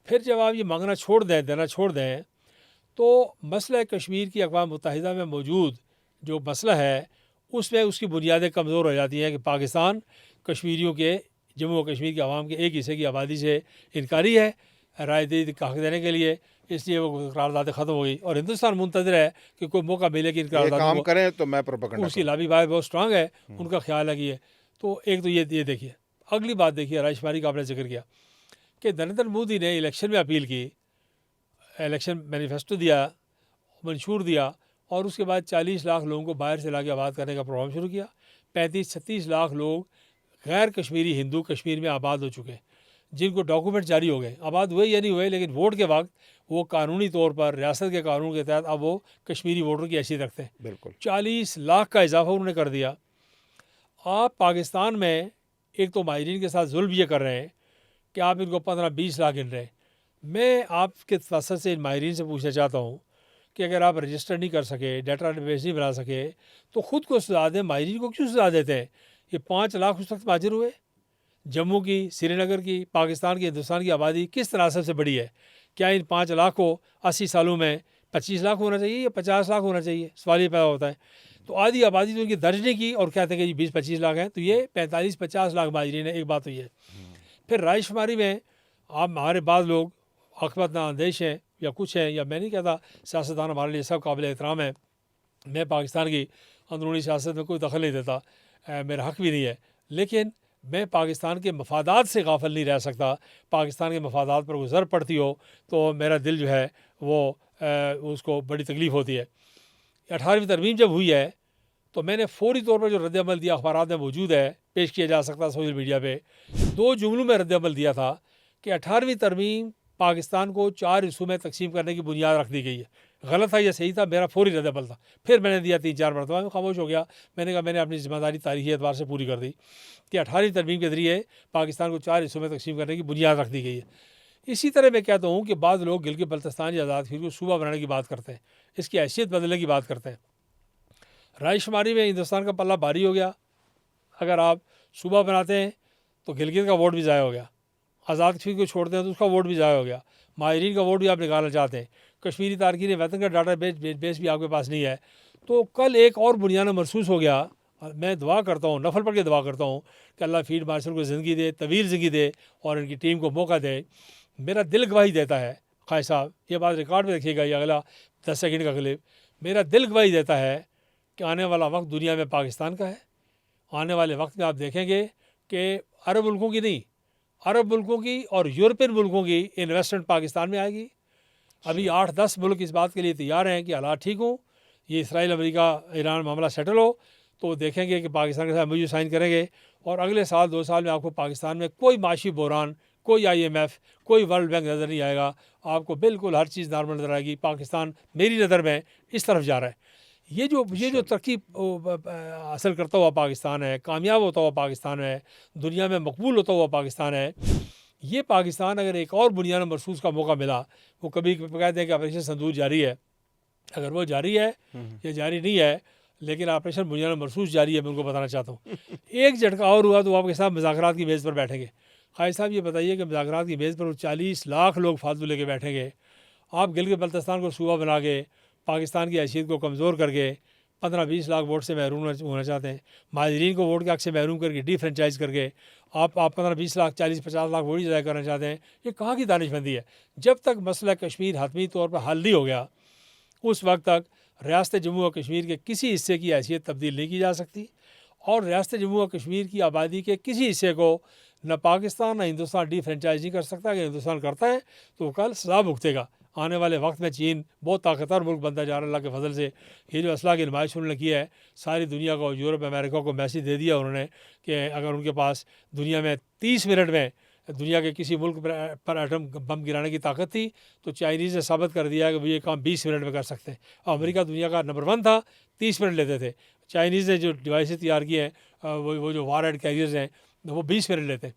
پھر جب آپ یہ مانگنا چھوڑ دیں, دینا چھوڑ دیں, تو مسئلہ کشمیر کی اقوام متحدہ میں موجود جو مسئلہ ہے اس میں اس کی بنیادیں کمزور ہو جاتی ہیں کہ پاکستان کشمیریوں کے جموں و کشمیر کے عوام کے ایک حصے کی آبادی سے انکاری ہے رائے دہی کا حق دینے کے لیے، اس لیے وہ قراردادیں ختم ہو گئی، اور ہندوستان منتظر ہے کہ کوئی موقع ملے کہ ان یہ قراردادوں کام کو، کریں تو میں پروپیگنڈا اس کی کروں۔ لابی بائی بہت اسٹرانگ ہے، ان کا خیال ہے کہ یہ تو ایک تو یہ دیکھیے۔ اگلی بات دیکھیے، رائے شماری کا آپ نے ذکر کیا کہ نریندر مودی نے الیکشن میں اپیل کی، الیکشن مینیفیسٹو دیا، منشور دیا، اور اس کے بعد 40 لاکھ لوگوں کو باہر سے لا کے آباد کرنے کا پروگرام شروع کیا۔ 35-36 لاکھ لوگ غیر کشمیری ہندو کشمیر میں آباد ہو چکے ہیں، جن کو ڈاکومنٹ جاری ہو گئے، آباد ہوئے یا نہیں ہوئے، لیکن ووٹ کے وقت وہ قانونی طور پر ریاست کے قانون کے تحت اب وہ کشمیری ووٹر کی حیثیت رکھتے ہیں۔ بالکل 40 لاکھ کا اضافہ انہوں نے کر دیا۔ آپ پاکستان میں ایک تو ماہرین کے ساتھ ظلم یہ کر رہے ہیں کہ آپ ان کو 15-20 لاکھ گن رہے ہیں۔ میں آپ کے واسطے سے ان ماہرین سے پوچھنا چاہتا ہوں کہ اگر آپ رجسٹر نہیں کر سکے، ڈیٹا بیس نہیں بنا سکے، تو خود کو سزا دیں، ماہرین کو کیوں سزا دیتے ہیں؟ یہ 5 لاکھ اس وقت مہاجر ہوئے، جموں کی، سری نگر کی، پاکستان کی، ہندوستان کی آبادی کس تناسب سے بڑی ہے؟ کیا ان 5 لاکھ کو 80 سالوں میں 25 لاکھ ہونا چاہیے یا 50 لاکھ ہونا چاہیے؟ سوال یہ پیدا ہوتا ہے۔ تو آدھی آبادی تو ان کی درج نہیں کی اور کہتے ہیں کہ 20-25 لاکھ ہیں، تو یہ 45-50 لاکھ مہاجرین ہیں۔ ایک بات تو یہ ہے۔ پھر رائے شماری میں آپ ہمارے بعض لوگ عاقبت اندیش ہیں یا کچھ ہیں، یا میں نہیں کہتا، سیاستدان ہمارے لیے سب قابل احترام ہیں، میں پاکستان کی اندرونی سیاست میں کوئی دخل نہیں دیتا، میرا حق بھی نہیں ہے، لیکن میں پاکستان کے مفادات سے غافل نہیں رہ سکتا۔ پاکستان کے مفادات پر کوئی ضرب پڑتی ہو تو میرا دل جو ہے وہ اس کو بڑی تکلیف ہوتی ہے۔ 18ویں ترمیم جب ہوئی ہے تو میں نے فوری طور پر جو رد عمل دیا، اخبارات میں موجود ہے، پیش کیا جا سکتا سوشل میڈیا پہ، 2 جملوں میں رد عمل دیا تھا کہ 18ویں ترمیم پاکستان کو 4 حصوں میں تقسیم کرنے کی بنیاد رکھ دی گئی ہے۔ غلط تھا یا صحیح تھا، میرا فوری رد عمل تھا۔ پھر میں نے دیا 3-4 مرتبہ، میں خاموش ہو گیا۔ میں نے کہا میں نے اپنی ذمہ داری تاریخی اعتبار سے پوری کر دی کہ 18ویں ترمیم کے ذریعے پاکستان کو 4 حصوں میں تقسیم کرنے کی بنیاد رکھ دی گئی ہے۔ اسی طرح میں کہتا ہوں کہ بعض لوگ گلگت بلتستان یا آزاد کشمیر کو صوبہ بنانے کی بات کرتے ہیں، اس کی حیثیت بدلنے کی بات کرتے ہیں۔ رائے شماری میں ہندوستان کا پلہ بھاری ہو گیا۔ اگر آپ صوبہ بناتے ہیں تو گلگت کا ووٹ بھی ضائع ہو گیا، آزاد کشمیر کو چھوڑتے ہیں تو اس کا ووٹ بھی ضائع ہو گیا، ماہرین کا ووٹ بھی آپ نکالنا چاہتے ہیں، کشمیری تارکین وطن کا ڈاٹا بیس بھی آپ کے پاس نہیں ہے۔ تو کل ایک اور بنیادہ محسوس ہو گیا۔ میں دعا کرتا ہوں، نفل پڑھ کے دعا کرتا ہوں کہ اللہ فیلڈ مارشل کو زندگی دے، طویل زندگی دے، اور ان کی ٹیم کو موقع دے۔ میرا دل گواہی دیتا ہے، قائد صاحب یہ بات ریکارڈ میں رکھیے گا، یہ اگلا 10 سیکنڈ کا کلپ، میرا دل گواہی دیتا ہے کہ آنے والا وقت دنیا میں پاکستان کا ہے۔ آنے والے وقت میں آپ دیکھیں گے کہ عرب ملکوں کی نہیں، عرب ملکوں کی اور یورپین ملکوں کی انویسٹمنٹ پاکستان میں آئے گی۔ ابھی 8-10 ملک اس بات کے لیے تیار ہیں کہ حالات ٹھیک ہوں، یہ اسرائیل، امریکہ، ایران معاملہ سیٹل ہو تو دیکھیں گے کہ پاکستان کے ساتھ MOU سائن کریں گے، اور اگلے سال 2 سال میں آپ کو پاکستان میں کوئی معاشی بحران، کوئی IMF، کوئی ورلڈ بینک نظر نہیں آئے گا۔ آپ کو بالکل ہر چیز نارمل نظر آئے گی۔ پاکستان میری نظر میں اس طرف جا رہا ہے۔ یہ جو ترقی حاصل کرتا ہوا پاکستان ہے، کامیاب ہوتا ہوا پاکستان ہے، دنیا میں مقبول ہوتا ہوا پاکستان ہے، یہ پاکستان اگر ایک اور بنیاد محسوس کا موقع ملا، وہ کبھی کہتے ہیں کہ آپریشن سندور جاری ہے، اگر وہ جاری ہے یا جاری نہیں ہے، لیکن آپریشن بنیاد محسوس جاری ہے، میں ان کو بتانا چاہتا ہوں۔ ایک جھٹکا اور ہوا تو آپ کے ساتھ مذاکرات کی میز پر بیٹھیں گے۔ قائد صاحب یہ بتائیے کہ مذاکرات کی میز پر 40 لاکھ لوگ فالتو لے کے بیٹھیں گے، آپ گلگت بلتستان کو صوبہ بنا کے پاکستان کی حیثیت کو کمزور کر کے 15-20 لاکھ ووٹ سے محروم ہونا چاہتے ہیں، مہاجرین کو ووٹ کے حق سے محروم کر کے ڈی فرینچائز کر کے آپ 15-20 لاکھ 40-50 لاکھ ووٹ ہی ضائع کرنا چاہتے ہیں۔ یہ کہاں کی دانش مندی ہے؟ جب تک مسئلہ کشمیر حتمی طور پر حل نہیں ہو گیا، اس وقت تک ریاست جموں و کشمیر کے کسی حصے کی حیثیت تبدیل نہیں کی جا سکتی، اور ریاست جموں و کشمیر کی آبادی کے کسی حصے کو نہ پاکستان نہ ہندوستان ڈی فرینچائز نہیں کر سکتا۔ اگر ہندوستان کرتا ہے تو وہ کل سزا بھگتے گا۔ آنے والے وقت میں چین بہت طاقتور ملک بنتا جا رہا ہے اللہ کے فضل سے۔ یہ جو اسلحہ کی نمائش انہوں نے کی ہے، ساری دنیا کو، یورپ، امریکہ کو میسیج دے دیا انہوں نے کہ اگر ان کے پاس دنیا میں 30 منٹ میں دنیا کے کسی ملک پر ایٹم بم گرانے کی طاقت تھی، تو چائنیز نے ثابت کر دیا کہ وہ یہ کام 20 منٹ میں کر سکتے ہیں۔ اور امریکہ دنیا کا نمبر 1 تھا، 30 منٹ لیتے تھے۔ چائنیز نے جو ڈیوائسز تیار کی ہیں، وہ جو وار ہیڈ کیریئرز ہیں، وہ 20 منٹ لیتے ہیں،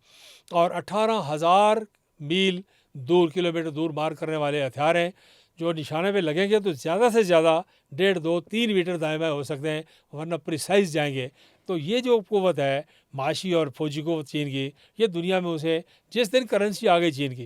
اور 18,000 میل دور، کلومیٹر دور مار کرنے والے ہتھیار ہیں، جو نشانے پہ لگیں گے تو زیادہ سے زیادہ 1.5, 2, 3 میٹر دائیں بائیں ہو سکتے ہیں، ورنہ پریسائز جائیں گے۔ تو یہ جو قوت ہے معاشی اور فوجی قوت چین کی، یہ دنیا میں اسے جس دن کرنسی آ گئی چین کی،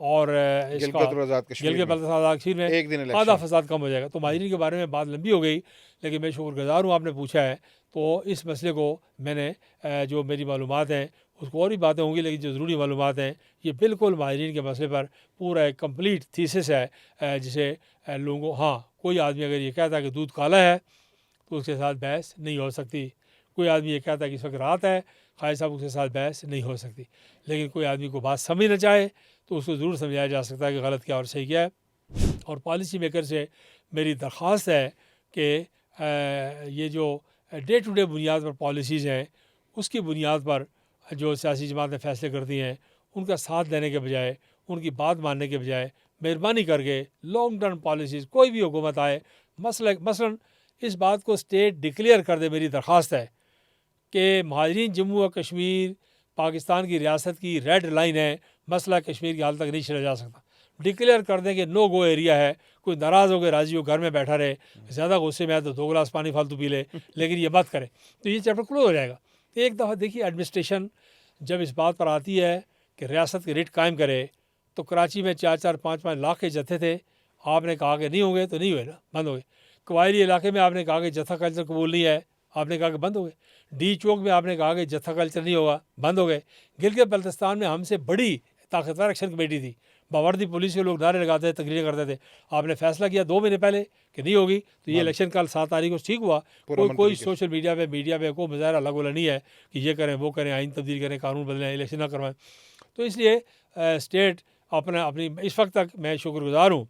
اور اس کا گلگت اور آزاد کشمیر گلگت میں بلتستان آزاد کشمیر میں ایک دن آدھا الیکشن، فساد کم ہو جائے گا. تو مہاجرین کے بارے میں بات لمبی ہو گئی، لیکن میں شکر گزار ہوں آپ نے پوچھا ہے. تو اس مسئلے کو میں نے جو میری معلومات ہیں اس کو اور بھی باتیں ہوں گی، لیکن جو ضروری معلومات ہیں یہ بالکل مہاجرین کے مسئلے پر پورا ایک کمپلیٹ تھیسس ہے جسے لوگوں ہاں کوئی آدمی اگر یہ کہتا ہے کہ دودھ کالا ہے تو اس کے ساتھ بحث نہیں ہو سکتی. کوئی آدمی یہ کہتا ہے کہ اس وقت رات ہے، خالد صاحب اس کے ساتھ بحث نہیں ہو سکتی. لیکن کوئی آدمی کو بات سمجھ نہ چاہے تو اس کو ضرور سمجھایا جا سکتا ہے کہ غلط کیا اور صحیح کیا ہے. اور پالیسی میکر سے میری درخواست ہے کہ یہ جو ڈے ٹو ڈے بنیاد پر پالیسیز ہیں اس کی بنیاد پر جو سیاسی جماعتیں فیصلے کرتی ہیں ان کا ساتھ دینے کے بجائے، ان کی بات ماننے کے بجائے مہربانی کر کے لانگ ٹرم پالیسیز کوئی بھی حکومت آئے، مثلا اس بات کو اسٹیٹ ڈکلیئر کر دے. میری درخواست ہے کہ مہاجرین جموں و کشمیر پاکستان کی ریاست کی ریڈ لائن ہے، مسئلہ کشمیر کی حال تک نہیں چلا جا سکتا. ڈکلیئر کر دیں کہ نو گو ایریا ہے. کوئی ناراض ہو کے راضی ہو گھر میں بیٹھا رہے، زیادہ غصے میں آئے تو 2 گلاس پانی فالتو پی لے، لیکن یہ مت کرے. تو یہ چیپٹر کلوز ہو جائے گا. ایک دفعہ دیکھیے ایڈمنسٹریشن جب اس بات پر آتی ہے کہ ریاست کی ریٹ قائم کرے تو کراچی میں 4-4-5-5 لاکھ کے جتھے تھے. آپ نے کہا کہ نہیں ہوں گے تو نہیں ہوئے نا، بند ہو گئے. قبائلی علاقے میں آپ نے کہا کہ جتھا کلچر قبول نہیں ہے، آپ نے کہا کہ بند ہو گئے. ڈی چوک میں آپ نے کہا کہ جتھا کلچر نہیں ہوگا، بند ہو گئے. گلگت بلتستان میں ہم سے بڑی طاقتور ایکشن کمیٹی تھی، باوردی پولیس کے لوگ نعرے لگاتے تھے، تقریریں کرتے تھے. آپ نے فیصلہ کیا 2 مہینے پہلے کہ نہیں ہوگی، تو یہ الیکشن کل 7 تاریخ کو ٹھیک ہوا. کوئی سوشل میڈیا پہ کوئی مظاہرہ الگ والا نہیں ہے کہ یہ کریں وہ کریں، آئین تبدیل کریں، قانون بدلیں، الیکشن نہ کروائیں. تو اس لیے اسٹیٹ اپنی اس وقت تک میں شکر گزار ہوں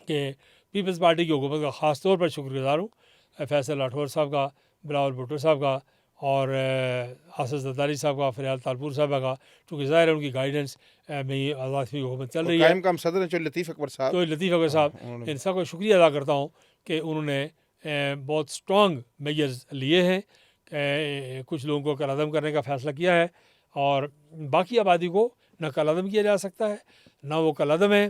کہ پیپلز پارٹی کی حکومت کا خاص طور پر شکر گزار ہوں، فیصل راٹھور صاحب کا، بلاول بھٹو صاحب کا اور آصف زرداری صاحب کا، فریال تالپور صاحبہ کا، کیونکہ ظاہر ہے ان کی گائیڈنس میں یہ آزاد کشمیر کی حکومت چل رہی ہے. قائم کام صدر ہیں جو لطیف اکبر صاحب، تو لطیف اکبر صاحب، ان سب کو شکریہ ادا کرتا ہوں کہ انہوں نے بہت اسٹرانگ میجرز لیے ہیں. کچھ لوگوں کو کالعدم کرنے کا فیصلہ کیا ہے اور باقی آبادی کو نہ کالعدم کیا جا سکتا ہے، نہ وہ کالعدم ہیں،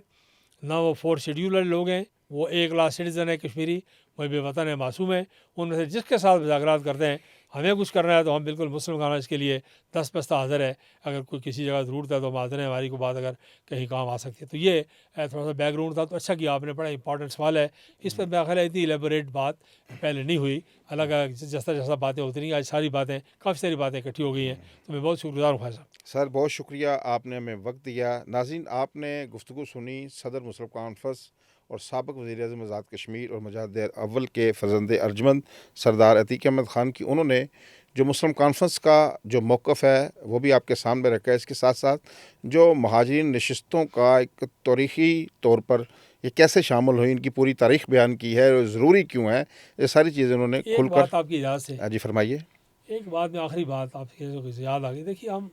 نہ وہ 4 شیڈیول والے لوگ ہیں. وہ 1 لاکھ سٹیزن ہے کشمیری، محب وطن ہے، معصوم ہے. ان میں سے جس کے ساتھ مذاکرات کرتے ہیں ہمیں کچھ کرنا ہے تو ہم بالکل مسلم خانہ اس کے لیے 10 پستہ حاضر ہے. اگر کوئی کسی جگہ ضرورت ہے تو ہم حاضر ہیں، ہماری کوئی بات اگر کہیں کام آ سکتی ہے. تو یہ تھوڑا سا بیک گراؤنڈ تھا. تو اچھا کیا آپ نے، بڑا امپورٹنٹ سوال ہے. اس پر میرا خیال ہے اتنی ایلیبوریٹ بات پہلے نہیں ہوئی. الگ الگ جیسا باتیں ہوتی نہیں، آج ساری باتیں، کافی ساری باتیں اکٹھی ہو گئی ہیں. تو میں بہت شکر گزار ہوں خواجہ صاحب. سر بہت شکریہ، آپ نے ہمیں وقت دیا. ناظرین، آپ نے گفتگو سنی صدر مسلم کانفرنس اور سابق وزیر اعظم آزاد کشمیر اور مجاہد اول کے فرزند ارجمند سردار عتیق احمد خان کی. انہوں نے جو مسلم کانفرنس کا جو موقف ہے وہ بھی آپ کے سامنے رکھا ہے. اس کے ساتھ ساتھ جو مہاجرین نشستوں کا ایک تاریخی طور پر یہ کیسے شامل ہوئی، ان کی پوری تاریخ بیان کی ہے اور ضروری کیوں ہے، یہ ساری چیزیں انہوں نے کھل ایک کر. بات آپ کی اجازت سے، جی فرمائیے. ایک بات میں آخری بات آپ کی یاد آ گئی. دیکھیے ہم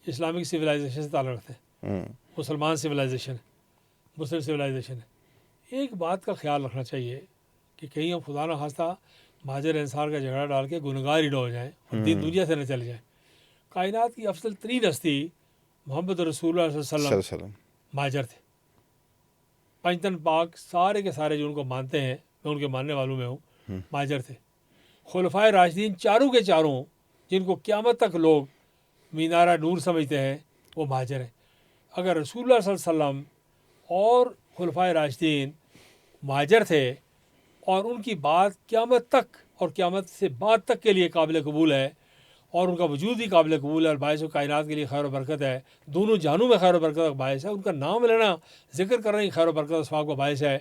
اسلامک سویلائزیشن سے تعلق رکھتے ہیں، مسلمان سویلائزیشن ہے، مسلم سویلائزیشن ہے. ایک بات کا خیال رکھنا چاہیے کہ کہیں ہم خدا نہ خواستہ مہاجر انصار کا جھگڑا ڈال کے گنہگار ہی نہ ہو جائیں اور دین دنیا سے نہ چلے جائیں. کائنات کی افضل ترین ہستی محمد رسول اللہ صلی اللہ علیہ وسلم مہاجر تھے. پنجتن پاک سارے کے سارے جو ان کو مانتے ہیں، میں ان کے ماننے والوں میں ہوں، مہاجر تھے. خلفائے راشدین چاروں کے چاروں جن کو قیامت تک لوگ مینارہ نور سمجھتے ہیں وہ مہاجر ہیں. اگر رسول اللہ صلی اللہ علیہ وسلم اور خلفائے راشدین مہاجر تھے اور ان کی بات قیامت تک اور قیامت سے بعد تک کے لیے قابل قبول ہے اور ان کا وجود بھی قابل قبول ہے اور باعث و کائنات کے لیے خیر و برکت ہے، دونوں جہانوں میں خیر و برکت کا باعث ہے، ان کا نام لینا، ذکر کرنا ہی خیر و برکت و ثواب کا باعث ہے.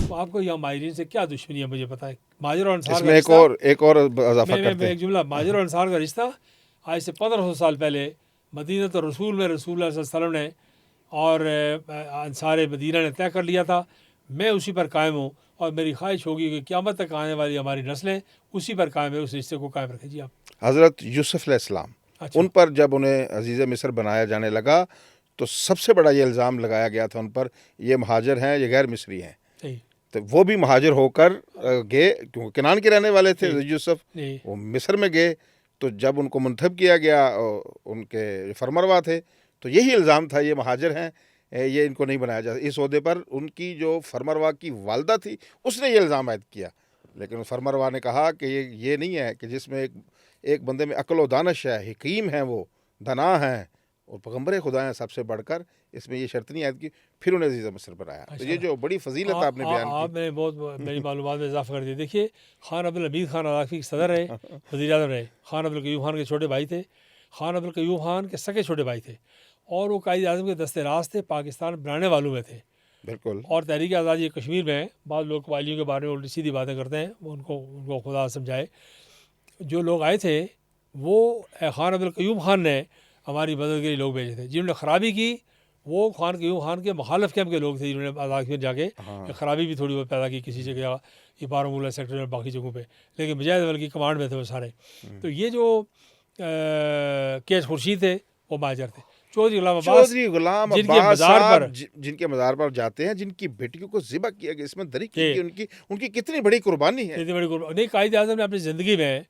تو آپ کو یہاں مہاجرین سے کیا دشمنی ہے مجھے پتہ ہے. مہاجر اور انصار اس کا میں ایک اور اضافہ کرتے ہیں. ایک جملہ، مہاجر اور انصار کا رشتہ آج سے 1500 سال پہلے مدینہ رسول میں رسول اللہ صلی اللہ علیہ وسلم نے اور انصار مدینہ نے طے کر لیا تھا. میں اسی پر قائم ہوں اور میری خواہش ہوگی کہ قیامت تک آنے والی ہماری نسلیں اسی پر قائم ہے، اس رشتے کو قائم رکھیں. جی آپ. حضرت یوسف علیہ السلام، اچھا. ان پر جب انہیں عزیز مصر بنایا جانے لگا تو سب سے بڑا یہ الزام لگایا گیا تھا ان پر، یہ مہاجر ہیں، یہ غیر مصری ہیں. صحیح. تو وہ بھی مہاجر ہو کر گئے، کیونکہ کنعان کے رہنے والے تھے یوسف، وہ مصر میں گئے. تو جب ان کو منتخب کیا گیا، ان کے فرمانروا تھے، تو یہی الزام تھا یہ مہاجر ہیں، یہ ان کو نہیں بنایا جاتا. اس عہدے پر ان کی جو فرمانروا کی والدہ تھی اس نے یہ الزام عائد کیا، لیکن فرمانروا نے کہا کہ یہ نہیں ہے کہ جس میں ایک بندے میں عقل و دانش ہے، حکیم ہیں، وہ دنا ہیں، اور پیغمبر خدا ہیں سب سے بڑھ کر، اس میں یہ شرط نہیں عائد کی پھر انہیں عزیز مصر پر آیا. تو یہ جو بڑی فضیلت آپ نے بیان آپ کی. نے بہت میری معلومات میں اضافہ کر دیا. دیکھیے خان عبدالحمید خان عراقی کے صدر رہے، وزیر اعظم رہے. خان عبدالقیوم خان کے چھوٹے بھائی تھے. خان عبدالقیوم خان کے سگے چھوٹے بھائی تھے، اور وہ قائد اعظم کے دست راست تھے، پاکستان بنانے والوں میں تھے. بالکل. اور تحریک آزادی کشمیر میں بعض لوگ قبائلیوں کے بارے میں الٹی سیدھی باتیں کرتے ہیں، وہ ان کو خدا سمجھائے. جو لوگ آئے تھے وہ خان عبدالقیوم خان نے ہماری مدد کے لیے لوگ بھیجے تھے. جنہوں نے خرابی کی وہ خان قیوم خان کے مخالف کیمپ کے لوگ تھے، جنہوں نے آزاد کشمیر جا کے خرابی بھی تھوڑی بہت پیدا کی کسی جگہ، یہ بارہمولہ سیکٹر میں باقی جگہوں پہ، لیکن مجاہد اول کی کمانڈ میں تھے وہ سارے. تو یہ جو کیس خورشید تھے وہ مہاجر تھے. چودھری غلام عباس چودھری غلام جن کے عباس مزار صاحب پر جن کے مزار پر جاتے ہیں، جن کی بیٹیوں کو ذبح کیا گیا، اس میں دری کی گئی، ان کی کتنی بڑی قربانی ہے. اتنی بڑی نہیں، قائد اعظم نے اپنی زندگی میں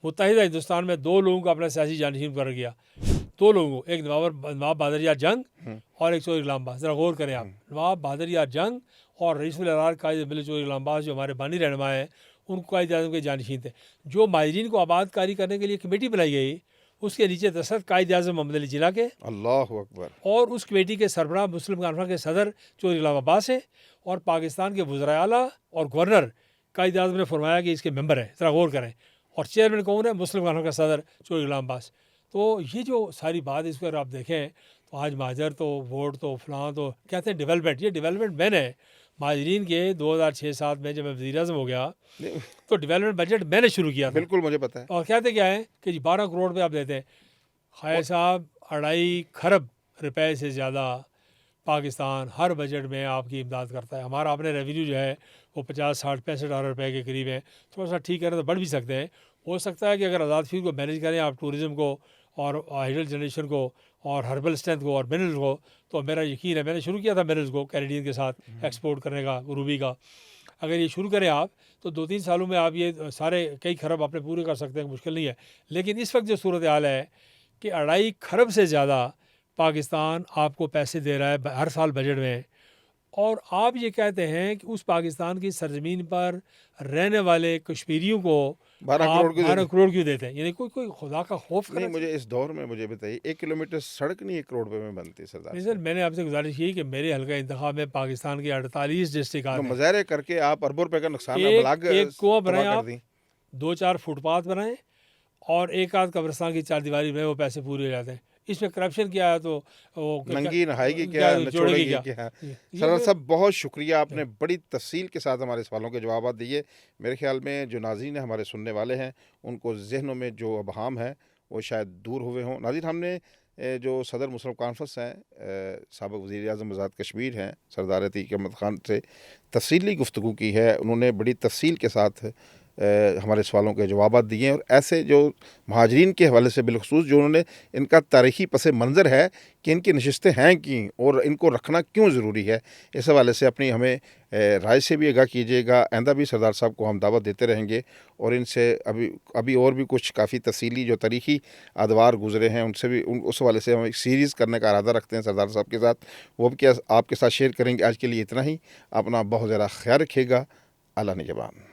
متحدہ ہندوستان میں 2 لوگوں کو اپنا سیاسی جانشین مقرر کیا. 2 لوگوں کو، ایک نواب بہادر یار جنگ اور ایک چودھری غلام عباس. ذرا غور کریں آپ، نواب بہادر یار جنگ اور رئیس الارار قائد ملت چودھری غلام عباس جو ہمارے بانی رہنما ہیں، ان کو قائد اعظم کے جانشین تھے. جو ماہرین کو آباد کاری کرنے کے لیے کمیٹی بنائی گئی، اس کے نیچے دستخط قائد اعظم محمد علی جناح کے، اللہ اکبر. اور اس کمیٹی کے سربراہ مسلم کانفرنس کے صدر چودھری غلام عباس ہیں، اور پاکستان کے وزرائے اعلیٰ اور گورنر قائد اعظم نے فرمایا کہ اس کے ممبر ہیں. ذرا غور کریں. اور چیئرمین کون ہے؟ مسلم کانفرنس کا صدر چودھری غلام عباس. تو یہ جو ساری بات اس پر آپ دیکھیں تو آج مہاجر تو ووٹ تو فلاں تو کہتے ہیں ڈیولپمنٹ. یہ ڈیولپمنٹ میں نے مہاجرین کے 2006-07 میں جب میں وزیر اعظم ہو گیا تو ڈیولپمنٹ بجٹ میں نے شروع کیا تھا. بالکل مجھے پتا ہے. اور کہتے کیا ہے کہ جی 12 کروڑ پہ آپ دیتے ہیں. خیر صاحب 2.5 خرب روپے سے زیادہ پاکستان ہر بجٹ میں آپ کی امداد کرتا ہے. ہمارا اپنے ریونیو جو ہے وہ 50, 60, 65 ارب روپے کے قریب ہے. تھوڑا سا ٹھیک کریں تو بڑھ بھی سکتے ہیں. ہو سکتا ہے کہ اگر آزاد فیلڈ کو مینیج کریں آپ، ٹورزم کو اور ہائیڈل جنریشن کو اور ہربل اسٹرینتھ کو اور منرلز کو، تو میرا یقین ہے، میں نے شروع کیا تھا منرلز کو کینیڈین کے ساتھ ایکسپورٹ کرنے کا، روبی کا. اگر یہ شروع کریں آپ تو 2-3 سالوں میں آپ یہ سارے کئی خرب اپنے پورے کر سکتے ہیں، مشکل نہیں ہے. لیکن اس وقت جو صورتحال ہے کہ 2.5 خرب سے زیادہ پاکستان آپ کو پیسے دے رہا ہے ہر سال بجٹ میں، اور آپ یہ کہتے ہیں کہ اس پاکستان کی سرزمین پر رہنے والے کشمیریوں کو 12 کروڑ کیوں دیتے ہیں؟ یعنی کوئی خدا کا خوف نہیں. مجھے اس دور میں مجھے بتائیے 1 کلومیٹر سڑک نہیں 1 کروڑ روپے میں بنتی سردار. نہیں سر، میں نے آپ سے گزارش کی کہ میرے حلقہ انتخاب میں پاکستان کے 48 ڈسٹرکٹ ہیں. مظاہرے کر کے آپ اربوں روپے کا نقصان ایک کنواں بنائیں آپ، 2-4 فٹ پاتھ بنائیں، اور 1 آدھ قبرستان کی 4 دیواری میں وہ پیسے پورے ہو جاتے ہیں. اس میں کرپشن کیا ہے تو وہ ننگی نہائے گی کیا، نچوڑے گی کیا. سردار صاحب بہت شکریہ، آپ نے بڑی تفصیل کے ساتھ ہمارے سوالوں کے جوابات دیے. میرے خیال میں جو ناظرین ہمارے سننے والے ہیں ان کو ذہنوں میں جو ابہام ہے وہ شاید دور ہوئے ہوں. ناظرین، ہم نے جو صدر مسلم کانفرنس ہیں، سابق وزیر اعظم آزاد کشمیر ہیں سردار عتیق احمد خان سے تفصیلی گفتگو کی ہے. انہوں نے بڑی تفصیل کے ساتھ ہمارے سوالوں کے جوابات دیے ہیں، اور ایسے جو مہاجرین کے حوالے سے بالخصوص جو انہوں نے ان کا تاریخی پس منظر ہے کہ ان کی نشستیں ہیں کی اور ان کو رکھنا کیوں ضروری ہے، اس حوالے سے اپنی ہمیں رائے سے بھی آگاہ کیجیے گا. آئندہ بھی سردار صاحب کو ہم دعوت دیتے رہیں گے، اور ان سے ابھی اور بھی کچھ کافی تفصیلی جو تاریخی ادوار گزرے ہیں ان سے بھی اس حوالے سے ہم ایک سیریز کرنے کا ارادہ رکھتے ہیں سردار صاحب کے ساتھ، وہ بھی آپ کے ساتھ شیئر کریں گے. آج کے لیے اتنا ہی. اپنا بہت زیادہ خیال رکھیے گا. اللہ نگہبان.